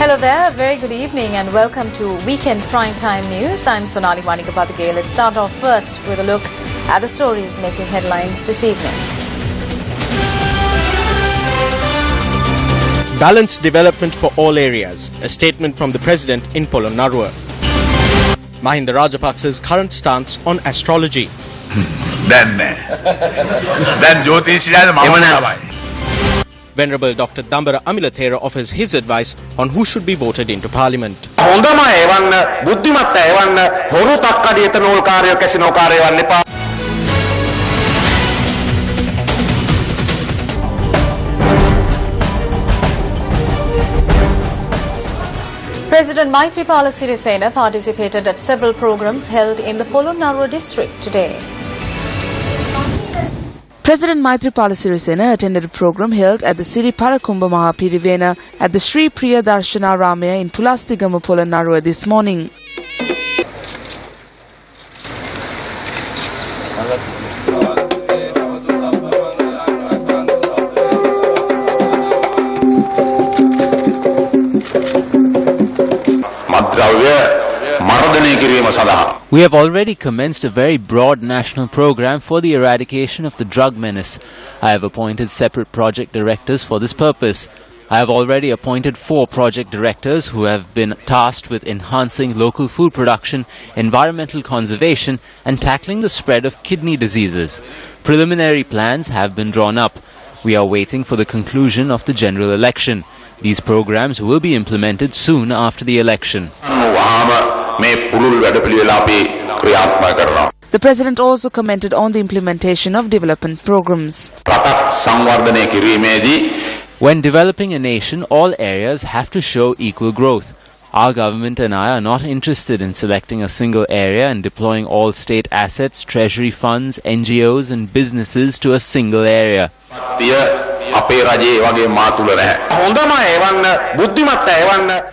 Hello there, very good evening and welcome to Weekend Primetime News. I'm Sonali Wanikapathige. Let's start off first with a look at the stories making headlines this evening. Balanced development for all areas, a statement from the President in Polonnaruwa. Mahinda Rajapaksa's current stance on astrology. Venerable Dr. Dambara Amilathera offers his advice on who should be voted into Parliament. President Maithripala participated at several programs held in the Polonnaruwa district today. President Maithripala attended a program held at the Siri Parakumbha Mahapirivena at the Sri Priya Darshana Ramaya in Pulastigama, Polonnaruwa this morning. We have already commenced a very broad national program for the eradication of the drug menace. I have appointed separate project directors for this purpose. I have already appointed 4 project directors who have been tasked with enhancing local food production, environmental conservation and tackling the spread of kidney diseases. Preliminary plans have been drawn up. We are waiting for the conclusion of the general election. These programs will be implemented soon after the election. The President also commented on the implementation of development programs. When developing a nation, all areas have to show equal growth. Our government and I are not interested in selecting a single area and deploying all state assets, treasury funds, NGOs and businesses to a single area.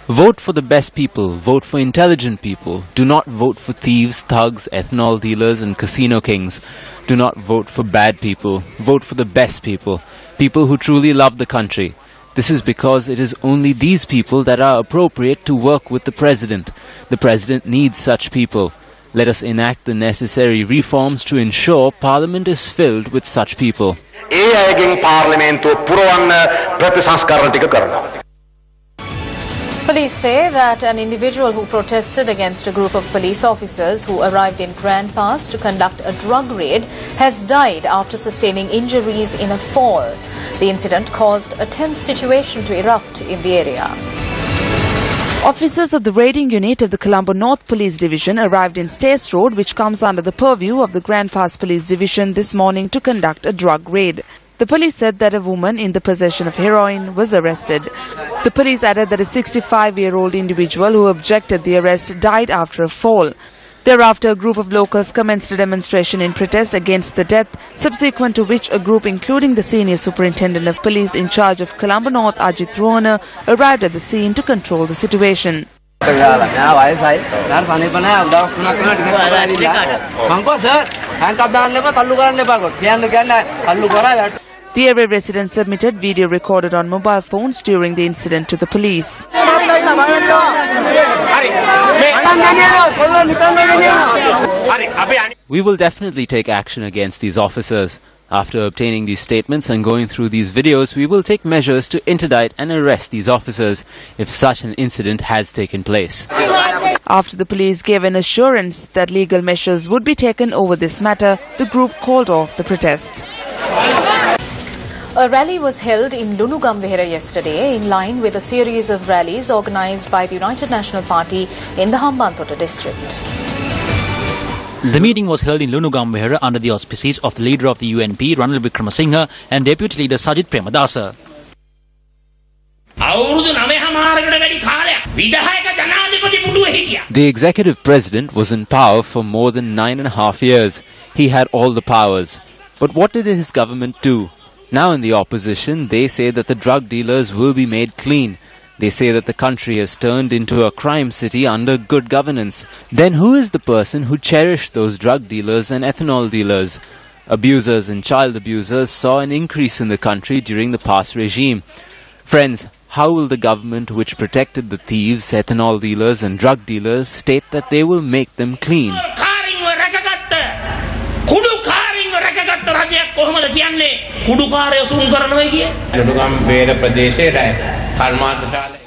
Vote for the best people, vote for intelligent people. Do not vote for thieves, thugs, ethanol dealers and casino kings. Do not vote for bad people, vote for the best people, people who truly love the country. This is because it is only these people that are appropriate to work with the President. The President needs such people. Let us enact the necessary reforms to ensure Parliament is filled with such people. Police say that an individual who protested against a group of police officers who arrived in Grand Pass to conduct a drug raid has died after sustaining injuries in a fall. The incident caused a tense situation to erupt in the area. Officers of the raiding unit of the Colombo North Police Division arrived in Stace Road, which comes under the purview of the Grand Pass Police Division, this morning to conduct a drug raid. The police said that a woman in the possession of heroin was arrested. The police added that a 65-year-old individual who objected the arrest died after a fall. Thereafter, a group of locals commenced a demonstration in protest against the death, subsequent to which a group including the senior superintendent of police in charge of Colombo North, Ajit Rohana, arrived at the scene to control the situation. The area residents submitted video recorded on mobile phones during the incident to the police. We will definitely take action against these officers. After obtaining these statements and going through these videos, we will take measures to interdict and arrest these officers if such an incident has taken place. After the police gave an assurance that legal measures would be taken over this matter, the group called off the protest. A rally was held in Lunugambehera yesterday in line with a series of rallies organized by the United National Party in the Hambantota district. The meeting was held in Lunugambehera under the auspices of the leader of the UNP, Ranil Wickremesinghe, and Deputy Leader Sajith Premadasa. The executive president was in power for more than 9.5 years. He had all the powers. But what did his government do? Now in the opposition, they say that the drug dealers will be made clean. They say that the country has turned into a crime city under good governance. Then who is the person who cherished those drug dealers and ethanol dealers? Abusers and child abusers saw an increase in the country during the past regime. Friends, How will the government, which protected the thieves, ethanol dealers and drug dealers, state that they will make them clean?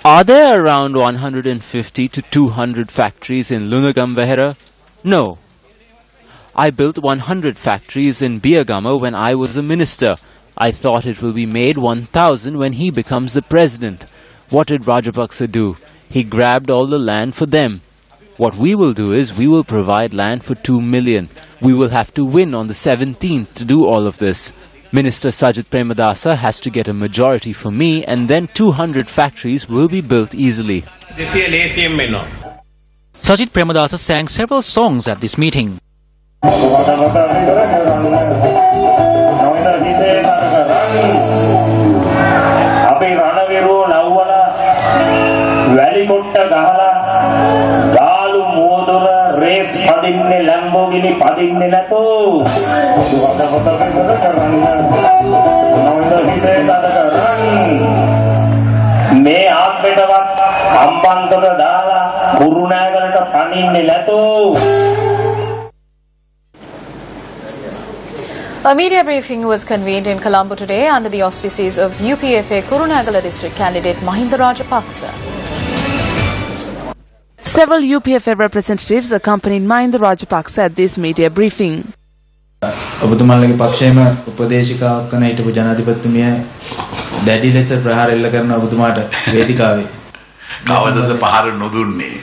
Are there around 150 to 200 factories in Lunugam No. I built 100 factories in Biagama when I was a minister. I thought it will be made 1,000 when he becomes the president. What did Rajapaksa do? He grabbed all the land for them. What we will do is we will provide land for 2 million. We will have to win on the 17th to do all of this. Minister Sajid Premadasa has to get a majority for me, and then 200 factories will be built easily. Sajid Premadasa sang several songs at this meeting. A media briefing was convened in Colombo today under the auspices of UPFA Kurunegala district candidate Mahinda Rajapaksa. Several UPFA representatives accompanied Mahinda Rajapaksa at this media briefing. ඔබතුමාලගේ පක්ෂයේම උපදේශිකාවක් කරන හිටපු ජනාධිපතිතුමිය දැඩි ලෙස ප්‍රහාර එල්ල කරන ඔබතුමාට වේදිකාවේ කවදද පහර නොදුන්නේ?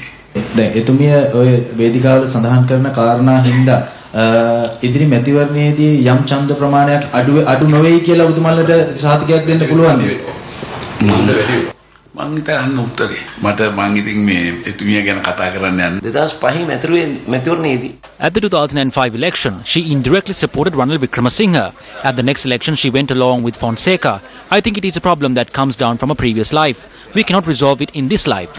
දැන් එතුමිය ඔය වේදිකාවල සඳහන් කරන කාරණා හින්දා ඉදිරි මැතිවරණයේදී යම් ඡන්ද ප්‍රමාණයක් අඩු නොවේයි කියලා ඔබතුමාලට සාතිකයක් දෙන්න පුළුවන්ද? මං හිතන්නේ උත්තරේ මට මං ඉතින් මේ එතුමිය ගැන කතා කරන්න යන්නේ 2005 මැතිවරණයේදී. At the 2005 election, she indirectly supported Ranil Wickramasinghe. At the next election, she went along with Fonseca. I think it is a problem that comes down from a previous life. We cannot resolve it in this life.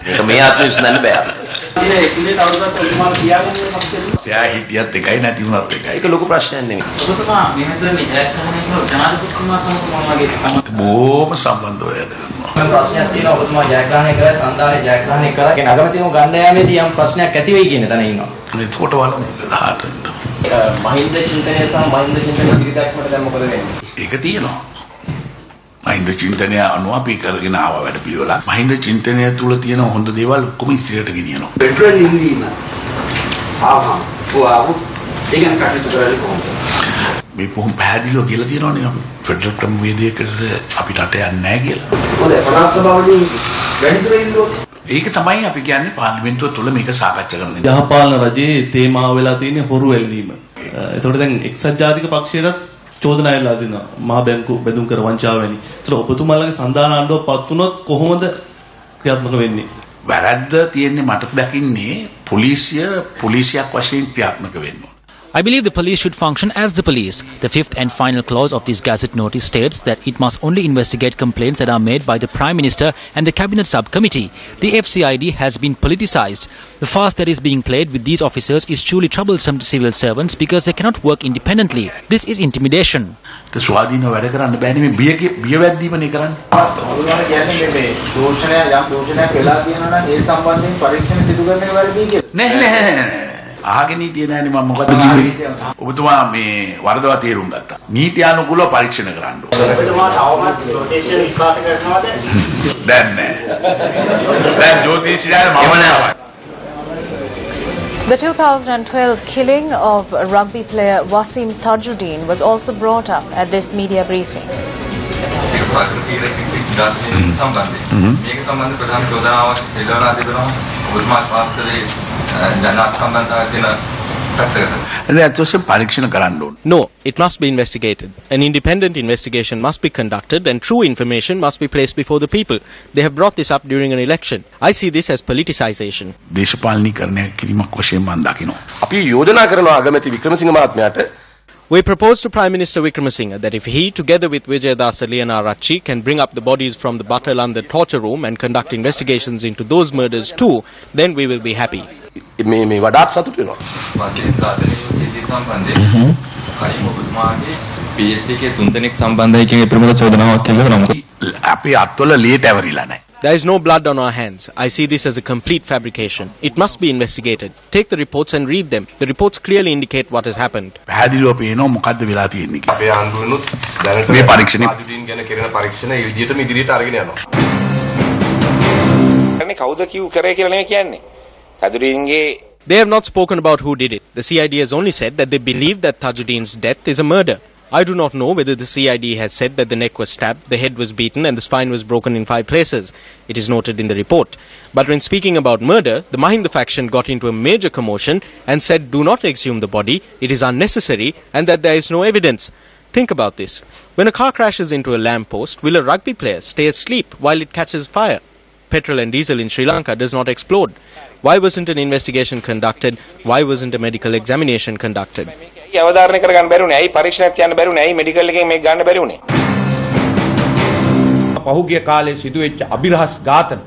ප්‍රශ්නයක් තියෙනවා ඔබතුමා ජයග්‍රහණය කරලා සන්දානයේ ජයග්‍රහණය කරලා කියන අගමැතිතුමෝ ගන්න යාමේදී යම් ප්‍රශ්නයක් ඇති වෙයි කියන තැන ඉන්නවා. මේකට බලමු 18 මහින්ද චින්තනය සහ මහින්ද චින්තන පිළිදැක්මට දැන් මොකද වෙන්නේ? ඒක තියෙනවා. මහින්ද චින්තනය අනුව අපි කරගෙන ආව වැඩ පිළිවෙල. මහින්ද චින්තනය තුල තියෙන හොඳ දේවල් ඔක්කොම ඉස්තිරයට ගෙනියනවා. පෙට්‍රල් ඉන්දීම. ඒ ගැන කටයුතු කරන්නේ කොහොමද? මේ පොහොම පැහැදිලිව කියලා තියෙනවනේ අපි ෆෙඩරල් ක්‍රමවේදයකට අපිට අට යන්නේ නැහැ කියලා. හොඳයි පළාත් සභාවලින් වැඩිදුර ඉල්ලුවොත් ඒක තමයි අපි කියන්නේ පාර්ලිමේන්තුව තුළ මේක සාකච්ඡා කරන දේ. යහපාලන රජයේ තේමාව වෙලා තියෙන්නේ හොරු එල්ලීම. ඒතකොට දැන් එක්සත් ජාතික පක්ෂයටත් චෝදනා එල්ලලා තිනවා. මහා බැංකු බෙදුම් කර වංචාව වැනි. ඒතකොට ඔබතුමාලගේ සන්දාන ආණ්ඩුව පත් වුණොත් කොහොමද ක්‍රියාත්මක වෙන්නේ? වැරද්ද තියෙන්නේ මට දකින්නේ පොලිසියක් වශයෙන් ක්‍රියාත්මක වෙන්න. I believe the police should function as the police. The fifth and final clause of this Gazette notice states that it must only investigate complaints that are made by the Prime Minister and the Cabinet Subcommittee. The FCID has been politicized. The farce that is being played with these officers is truly troublesome to civil servants because they cannot work independently. This is intimidation. ස්වාධීනව වැඩ කරන්න බෑනේ මේ බිය වැද්දීමනේ කරන්නේ. ඔයගොල්ලෝ කියන්නේ මේ දෝෂණයක් වෙලා තියෙනවා නම් ඒ සම්බන්ධයෙන් පරීක්ෂණ සිදු කරන එක වැරදි කියලා. නෑ. ආගෙන හිටියේ නෑනේ මම මොකද කිව්වේ? ඔබතුමා මේ වරදවා තේරුම් ගත්තා. නීතියානුකූලව පරීක්ෂණ කරන්න ඕනේ. ඔබතුමාට අවමත් ජෝතිෂය විශ්වාස කරනවද? දැන් නෑ. දැන් ජෝතිෂයන් මම නෑ. The 2012 killing of rugby player Wasim Tajuddin was also brought up at this media briefing. No, it must be investigated. An independent investigation must be conducted and true information must be placed before the people. They have brought this up during an election. I see this as politicization. We propose to Prime Minister Wickramasinghe that if he, together with Vijayadasa Liyanarachchi, can bring up the bodies from the Batalanda torture room and conduct investigations into those murders too, then we will be happy. මේ වඩාත් සතුටු වෙනවා. PSP එකේ 3 දෙනෙක් සම්බන්ධයි කියන ප්‍රමුඛ චෝදනාවක් කියලා නමුත් අපේ අත්වල ලේ තැවරිලා නැහැ. There is no blood on our hands. I see this as a complete fabrication. It must be investigated. Take the reports and read them. The reports clearly indicate what has happened. පැහැදිලිව පේනවා මොකද්ද වෙලා තියෙන්නේ කියලා. අපේ ආණ්ඩුවෙනුත් දැනට මේ පරීක්ෂණය ආජුදීන් ගැන කෙරෙන පරීක්ෂණ ඒ විදිහටම ඉදිරියට අරගෙන යනවා. කවුද කිව් කරේ කියලා නෙමෙයි කියන්නේ. තදුරින්ගේ They have not spoken about who did it. The CID has only said that they believe that Tajuddin's death is a murder. I do not know whether the CID has said that the neck was stabbed, the head was beaten and the spine was broken in 5 places. It is noted in the report. But when speaking about murder, the Mahinda faction got into a major commotion and said do not exhume the body, it is unnecessary and that there is no evidence. Think about this. When a car crashes into a lamppost, will a rugby player stay asleep while it catches fire? Petrol and diesel in Sri Lanka does not explode. Why wasn't an investigation conducted? Why wasn't a medical examination conducted? අවධාරණය කරගන්න බැරිුනේ. ඇයි පරීක්ෂණයක් තියන්න බැරිුනේ? ඇයි medical එකෙන් මේක ගන්න බැරිුනේ? පහුගිය කාලේ සිදුවෙච්ච අභිරහස් ඝාතන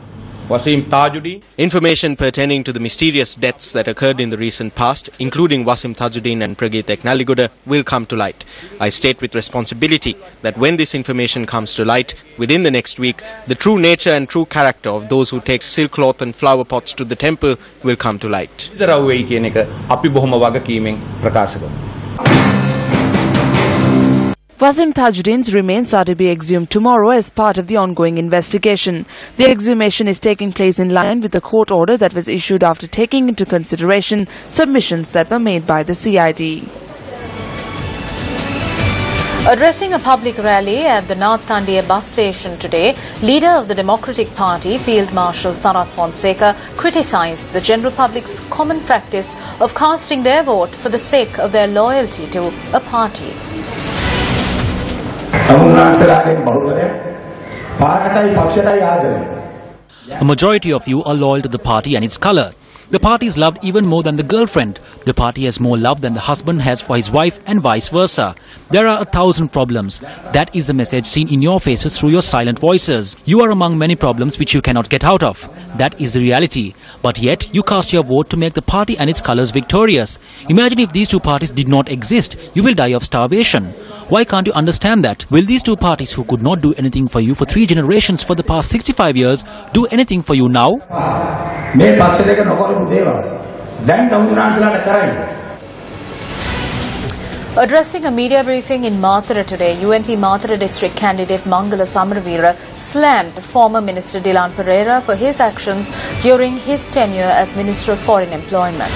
වසීම් තාජුඩීන්. Information pertaining to the mysterious deaths that occurred in the recent past, including Wasim Tajuddin and Prageet Eknaliguda, will come to light. I state with responsibility that when this information comes to light, within the next week, the true nature and true character of those who take silk cloth and flower pots to the temple will come to light. ඉදරව්වෙයි කියන එක අපි බොහොම වගකීමෙන් ප්‍රකාශ කරනවා. Wasim Tajuddin's remains are to be exhumed tomorrow as part of the ongoing investigation. The exhumation is taking place in line with the court order that was issued after taking into consideration submissions that were made by the CID. Addressing a public rally at the North Tandia bus station today, leader of the Democratic Party, Field Marshal Sarath Fonseca, criticised the general public's common practice of casting their vote for the sake of their loyalty to a party. A majority of you are loyal to the party and its colour. The party is loved even more than the girlfriend. The party has more love than the husband has for his wife and vice versa. There are 1,000 problems. That is the message seen in your faces through your silent voices. You are among many problems which you cannot get out of. That is the reality. But yet, you cast your vote to make the party and its colours victorious. Imagine if these two parties did not exist. You will die of starvation. Why can't you understand that? Will these two parties who could not do anything for you for 3 generations for the past 65 years do anything for you now? Addressing a media briefing in Mathura today, UNP Mathura district candidate Mangala Samaravira slammed former Minister Dilan Pereira for his actions during his tenure as Minister of Foreign Employment.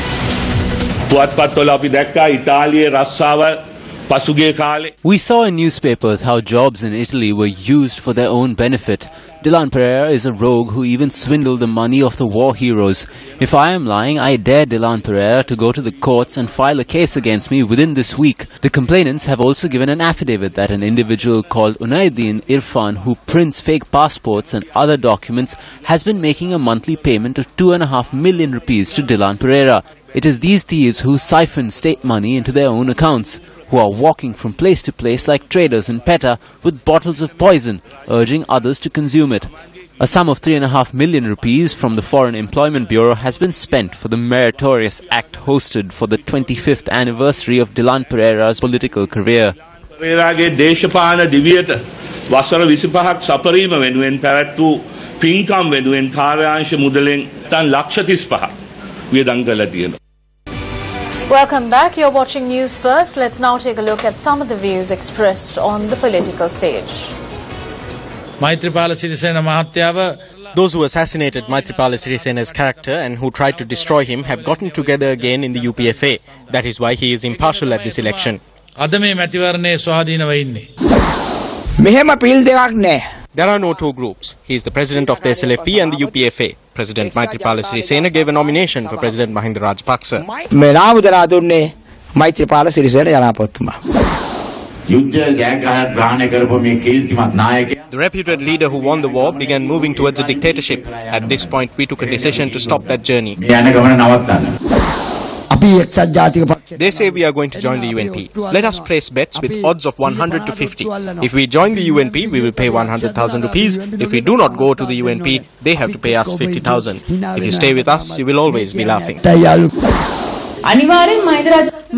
We saw in newspapers how jobs in Italy were used for their own benefit. Dilan Pereira is a rogue who even swindled the money of the war heroes. If I am lying, I dare Dilan Pereira to go to the courts and file a case against me within this week. The complainants have also given an affidavit that an individual called Unaiddin Irfan, who prints fake passports and other documents, has been making a monthly payment of 2.5 million rupees to Dilan Pereira. It is these thieves who siphon state money into their own accounts, who are walking from place to place like traders in Petta with bottles of poison, urging others to consume it. A sum of 3.5 million rupees from the Foreign Employment Bureau has been spent for the meritorious act hosted for the 25th anniversary of Dilan Pereira's political career. පෙරේරාගේ දේශපාලන දිවියට වසර 25ක් සපරීම වෙනුවෙන් පැවැත් වූ පින්කම් වෙනුවෙන් කාර්යාංශ මුදලෙන් තන් ලක්ෂ 35ක් වියදම් කරලා තියෙනවා. Welcome back. You're watching News First. Let's now take a look at some of the views expressed on the political stage. Maithripala Sirisena Mahathyawa. Those who assassinated Maithripala Sirisena's character and who tried to destroy him have gotten together again in the UPFA. That is why he is impartial at this election. අද මේ මැතිවරණයේ ස්වාධීනව ඉන්නේ. මෙහෙම පිල් දෙකක් නැහැ. There are no two groups. He is the president of the SLFP and the UPFA. President Maithripala Sirisena gave a nomination for President Mahinda Rajapaksa. මේ නාම දරා දුන්නේ මෛත්‍රීපාල සිරිසේන ජනාධිපතිතුමා. The reputed leader who won the war began moving towards a dictatorship. At this point, we took a decision to stop that journey. They say we are going to join the UNP. Let us place bets with odds of 100 to 50. If we join the UNP, we will pay 100,000 rupees. If we do not go to the UNP, they have to pay us 50,000. If you stay with us, you will always be laughing.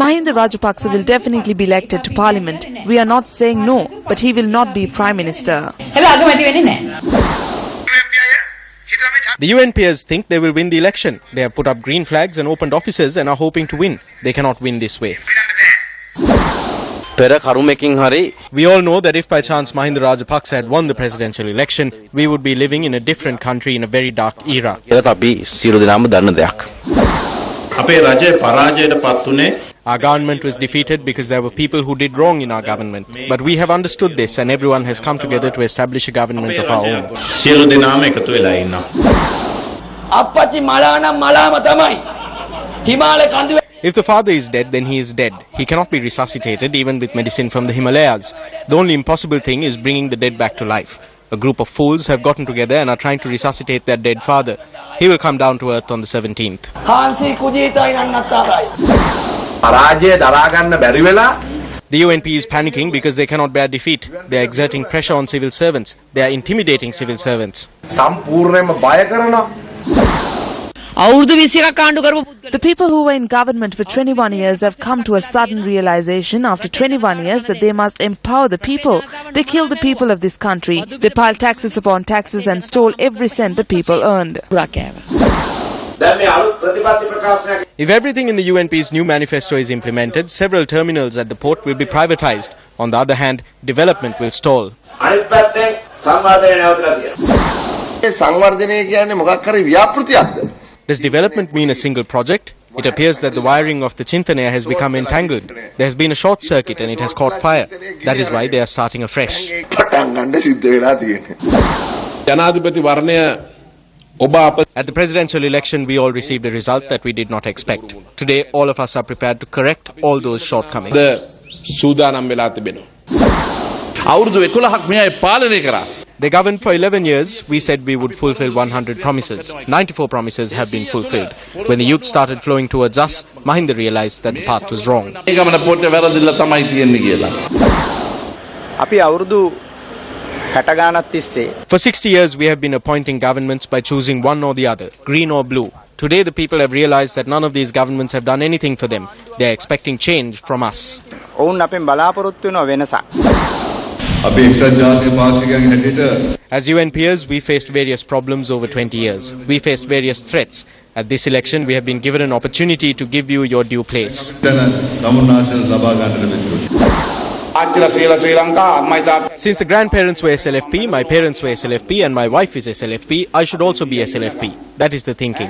Mahinda Rajapaksa will definitely be elected to Parliament. We are not saying no, but he will not be Prime Minister. The UN peers think they will win the election. They have put up green flags and opened offices and are hoping to win. They cannot win this way. We all know that if by chance Mahinda Rajapaksa had won the presidential election, we would be living in a different country in a very dark era. Our government was defeated because there were people who did wrong in our government. But we have understood this and everyone has come together to establish a government of our own. If the father is dead, then he is dead. He cannot be resuscitated even with medicine from the Himalayas. The only impossible thing is bringing the dead back to life. A group of fools have gotten together and are trying to resuscitate their dead father. He will come down to earth on the 17th. The UNP is panicking because they cannot bear defeat. They are exerting pressure on civil servants. They are intimidating civil servants. The people who were in government for 21 years have come to a sudden realization after 21 years that they must empower the people. They killed the people of this country. They piled taxes upon taxes and stole every cent the people earned. If everything in the UNP's new manifesto is implemented, several terminals at the port will be privatized. On the other hand, development will stall. Does development mean a single project? It appears that the wiring of the Chintanaya has become entangled. There has been a short circuit and it has caught fire. That is why they are starting afresh. At the presidential election, we all received a result that we did not expect. Today, all of us are prepared to correct all those shortcomings. They governed for 11 years. We said we would fulfill 100 promises. 94 promises have been fulfilled. When the youth started flowing towards us, Mahinda realized that the path was wrong. For 60 years, we have been appointing governments by choosing one or the other, green or blue. Today, the people have realized that none of these governments have done anything for them. They are expecting change from us. As UN peers, we faced various problems over 20 years. We faced various threats. At this election, we have been given an opportunity to give you your due place. Since the grandparents were SLFP, my parents were SLFP and my wife is SLFP, I should also be SLFP. That is the thinking.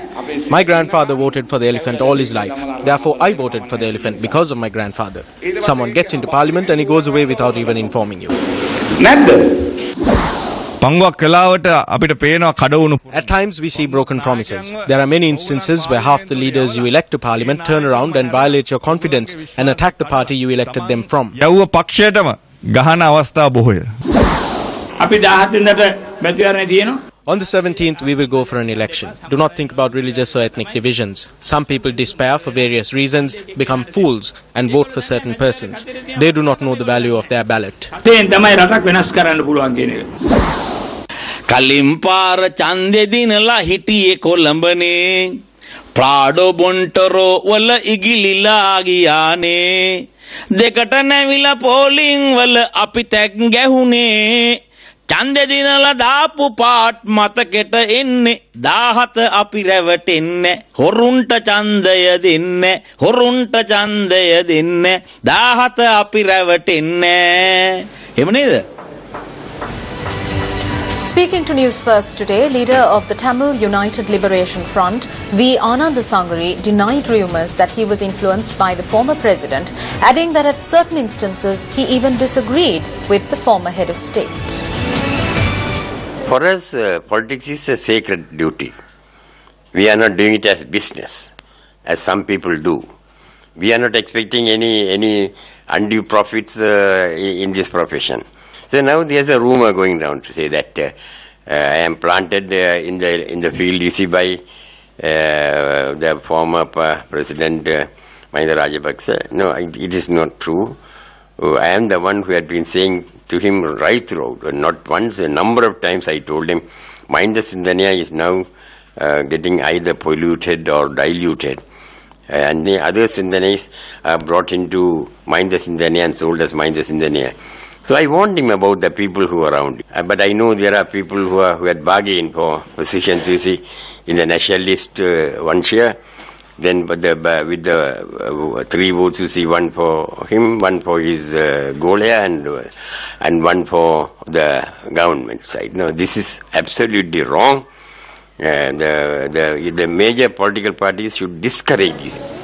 My grandfather voted for the elephant all his life. Therefore, I voted for the elephant because of my grandfather. Someone gets into parliament and he goes away without even informing you. At times we see broken promises. There are many instances where half the leaders you elect to parliament turn around and violate your confidence and attack the party you elected them from. On the 17th, we will go for an election. Do not think about religious or ethnic divisions. Some people despair for various reasons, become fools, and vote for certain persons. They do not know the value of their ballot. කලිම්පාර චන්දෙ දිනලා හිටියේ කොළඹනේ Prado බොන්ටරෝ වල ඉගිලිලා ගියානේ දෙකට නැවිලා පෝලිං වල අපි තැක් ගැහුනේ චන්දෙ දිනලා දාපු part මතකෙට එන්නේ 17 අපි රැවටෙන්නේ හොරුන්ට ඡන්දය දෙන්නේ හොරුන්ට ඡන්දය දෙන්නේ 17 අපි රැවටෙන්නේ එහෙම නේද Speaking to Newsfirst today, leader of the Tamil United Liberation Front, V. Anandasangari, denied rumours that he was influenced by the former president, adding that at certain instances he even disagreed with the former head of state. For us, politics is a sacred duty. We are not doing it as business, as some people do. We are not expecting any undue profits in this profession. So now there's a rumor going down to say that I am planted in the field, you see, by the former president Mahinda Rajapaksa. No, it is not true. I am the one who had been saying to him right throughout, not once, a number of times I told him, Mahinda Sindhaniya is now getting either polluted or diluted. And the other Sindhaniyas are brought into Mahinda Sindhaniya and sold as Mahinda Sindhaniya. So I warned him about the people who are around him. But I know there are people who had bargained for positions, you see, in the nationalist one share. Then with the 3 votes, you see, one for him, one for his Golia, and one for the government side. No, this is absolutely wrong. The major political parties should discourage this.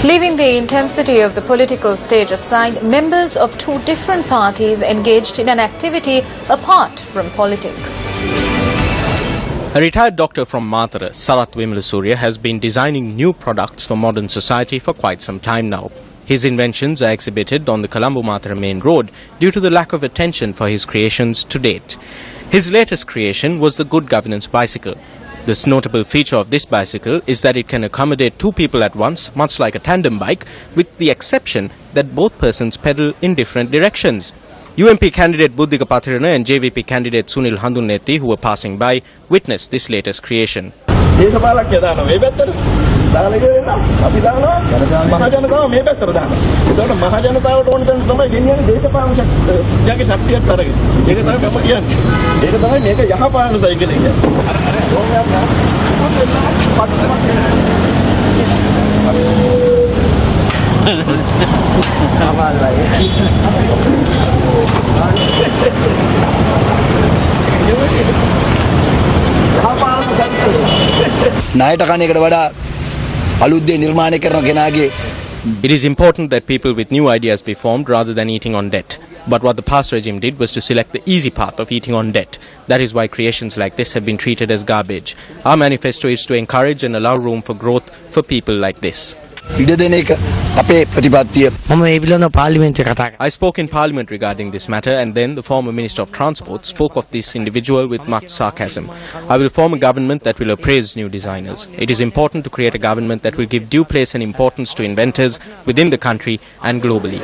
Leaving the intensity of the political stage aside, members of 2 different parties engaged in an activity apart from politics. A retired doctor from Mathura, Sarath Wimalasurya, has been designing new products for modern society for quite some time now. His inventions are exhibited on the Colombo-Mathura main road due to the lack of attention for his creations to date. His latest creation was the Good Governance bicycle. This notable feature of this bicycle is that it can accommodate 2 people at once, much like a tandem bike, with the exception that both persons pedal in different directions. UMP candidate Buddhika Pathirana and JVP candidate Sunil Handunnetti, who were passing by, witnessed this latest creation. It is important that people with new ideas be formed rather than eating on debt. But what the past regime did was to select the easy path of eating on debt. That is why creations like this have been treated as garbage. Our manifesto is to encourage and allow room for growth for people like this. I spoke in Parliament regarding this matter, and then the former Minister of Transport spoke of this individual with much sarcasm. I will form a government that will appraise new designers. It is important to create a government that will give due place and importance to inventors within the country and globally.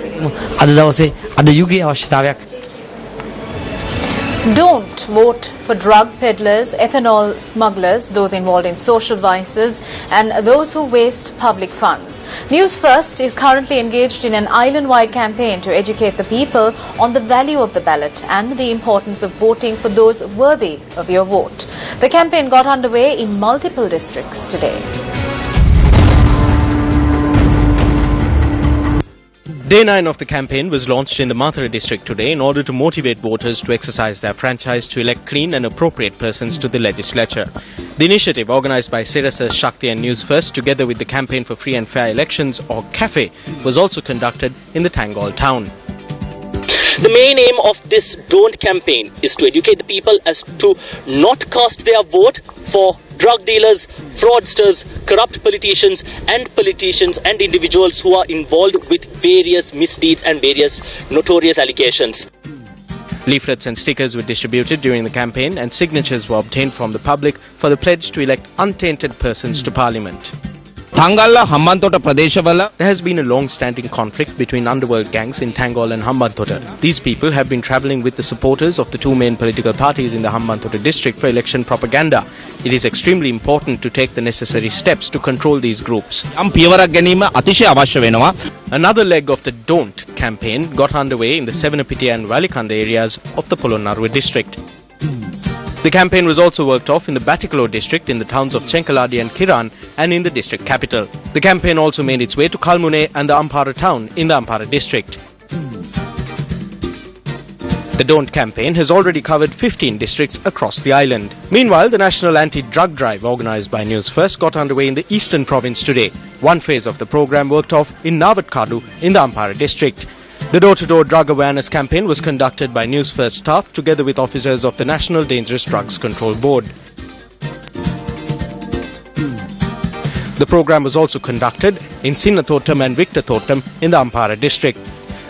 Don't vote for drug peddlers, ethanol smugglers, those involved in social vices, and those who waste public funds. Newsfirst is currently engaged in an island-wide campaign to educate the people on the value of the ballot and the importance of voting for those worthy of your vote. The campaign got underway in multiple districts today. Day 9 of the campaign was launched in the Mathura district today in order to motivate voters to exercise their franchise to elect clean and appropriate persons to the legislature. The initiative, organised by Sirasa, Shakti and Newsfirst, together with the Campaign for Free and Fair Elections, or CAFE, was also conducted in the Tangol town. The main aim of this Don't campaign is to educate the people as to not cast their vote for drug dealers, fraudsters, corrupt politicians and individuals who are involved with various misdeeds and various notorious allegations. Leaflets and stickers were distributed during the campaign, and signatures were obtained from the public for the pledge to elect untainted persons to Parliament. There has been a long-standing conflict between underworld gangs in Tangol and Hambantota. These people have been travelling with the supporters of the 2 main political parties in the Hambantota district for election propaganda. It is extremely important to take the necessary steps to control these groups. Another leg of the Don't campaign got underway in the Sevenapitiya and Valikanda areas of the Polonnaruwa district. The campaign was also worked off in the Batticaloa district, in the towns of Chenkaladi and Kiran, and in the district capital. The campaign also made its way to Kalmune and the Ampara town in the Ampara district. The Don't campaign has already covered 15 districts across the island. Meanwhile, the national anti-drug drive organised by Newsfirst got underway in the eastern province today. One phase of the programme worked off in Navatkadu in the Ampara district. The door-to-door drug awareness campaign was conducted by Newsfirst staff together with officers of the National Dangerous Drugs Control Board. The programme was also conducted in Sinnathotam and Victorthotam in the Ampara district.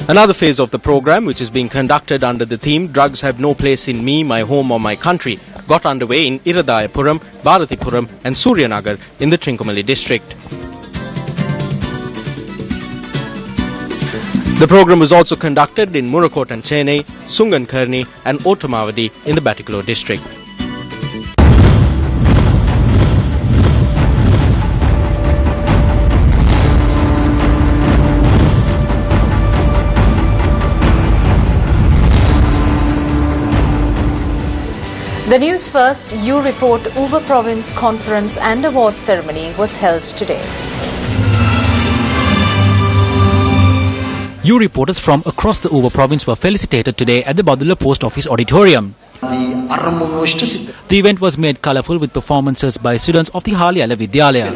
Another phase of the programme, which is being conducted under the theme Drugs Have No Place in Me, My Home or My Country, got underway in Iradayapuram, Bharatipuram and Suryanagar in the Trincomalee district. The programme was also conducted in Murakot and Chennai, Sungankarni and Ottamavadi in the Batticaloa district. The News First You Report Uber Province Conference and Awards ceremony was held today. You reporters from across the Uber province were felicitated today at the Badulla Post Office Auditorium. The event was made colourful with performances by students of the Halyala Vidyalaya.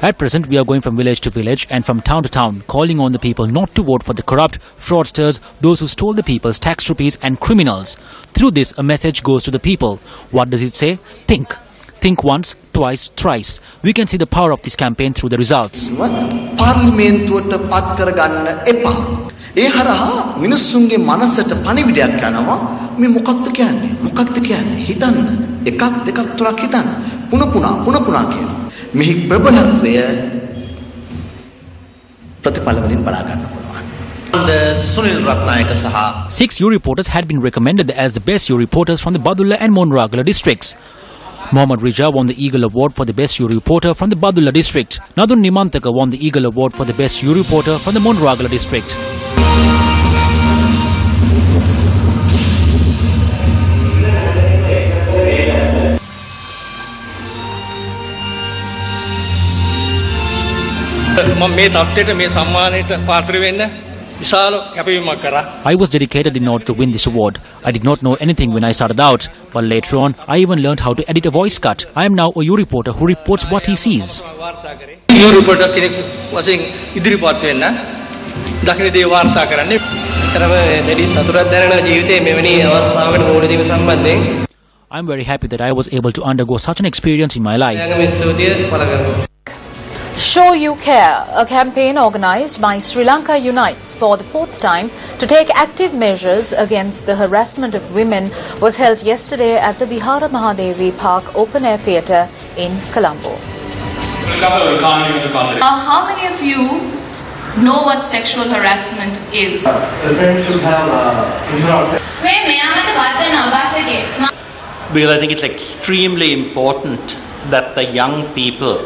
At present, we are going from village to village and from town to town, calling on the people not to vote for the corrupt, fraudsters, those who stole the people's tax rupees and criminals. Through this, a message goes to the people. What does it say? Think. Think once, twice, thrice. We can see the power of this campaign through the results. ඒ හරහා මිනිස්සුන්ගේ මනසට පණිවිඩයක් යනවා මේ මොකක්ද කියන්නේ හිතන්න එකක් දෙකක් තුනක් හිතන්න පුන පුනා කියනවා මෙහි ප්‍රබලත්වය ප්‍රතිඵල වලින් බලා ගන්න පුළුවන්. 6 U reporters had been recommended as the best U reporters from the Badulla and Monragala districts. Mohammad Rija won the Eagle Award for the best U reporter from the Badulla district. Nadun Nimantaka won the Eagle Award for the best U reporter from the Monragala district. I was dedicated in order to win this award. I did not know anything when I started out, but later on, I even learned how to edit a voice cut. I am now a U reporter who reports what he sees. U reporter kenek wasen ඉදිරිපත් වෙන්න දකින දේ වාර්තා කරන්නේ. තරම දෙවි සතුටක් දැනෙන ජීවිතයේ මෙවැනි අවස්ථාවකට මුහුණ දීම සම්බන්ධයෙන් I am very happy that I was able to undergo such an experience in my life. Show You Care, a campaign organised by Sri Lanka Unites for the 4th time to take active measures against the harassment of women, was held yesterday at the Vihara Mahadevi Park Open Air Theatre in Colombo. How many of you know what sexual harassment is? Because I think it's extremely important that the young people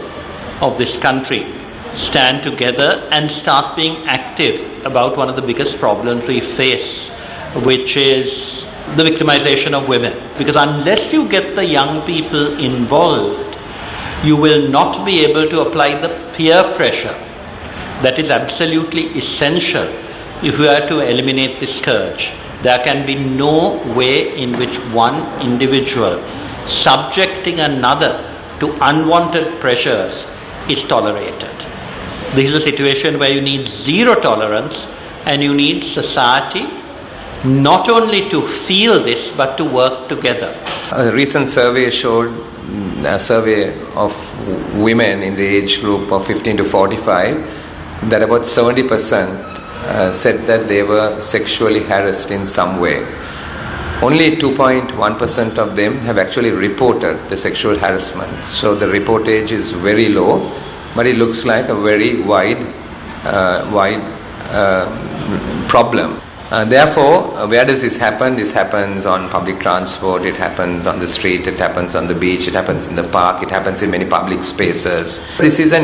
of this country stand together and start being active about one of the biggest problems we face, which is the victimization of women. Because unless you get the young people involved, you will not be able to apply the peer pressure that is absolutely essential if we are to eliminate this scourge. There can be no way in which one individual subjecting another to unwanted pressures is tolerated. This is a situation where you need zero tolerance and you need society not only to feel this but to work together. A recent survey showed a survey of women in the age group of 15 to 45 that about 70% said that they were sexually harassed in some way. Only 2.1% of them have actually reported the sexual harassment. So the reportage is very low, but it looks like a very wide problem. Therefore, where does this happen? This happens on public transport, it happens on the street, it happens on the beach, it happens in the park, it happens in many public spaces. This is an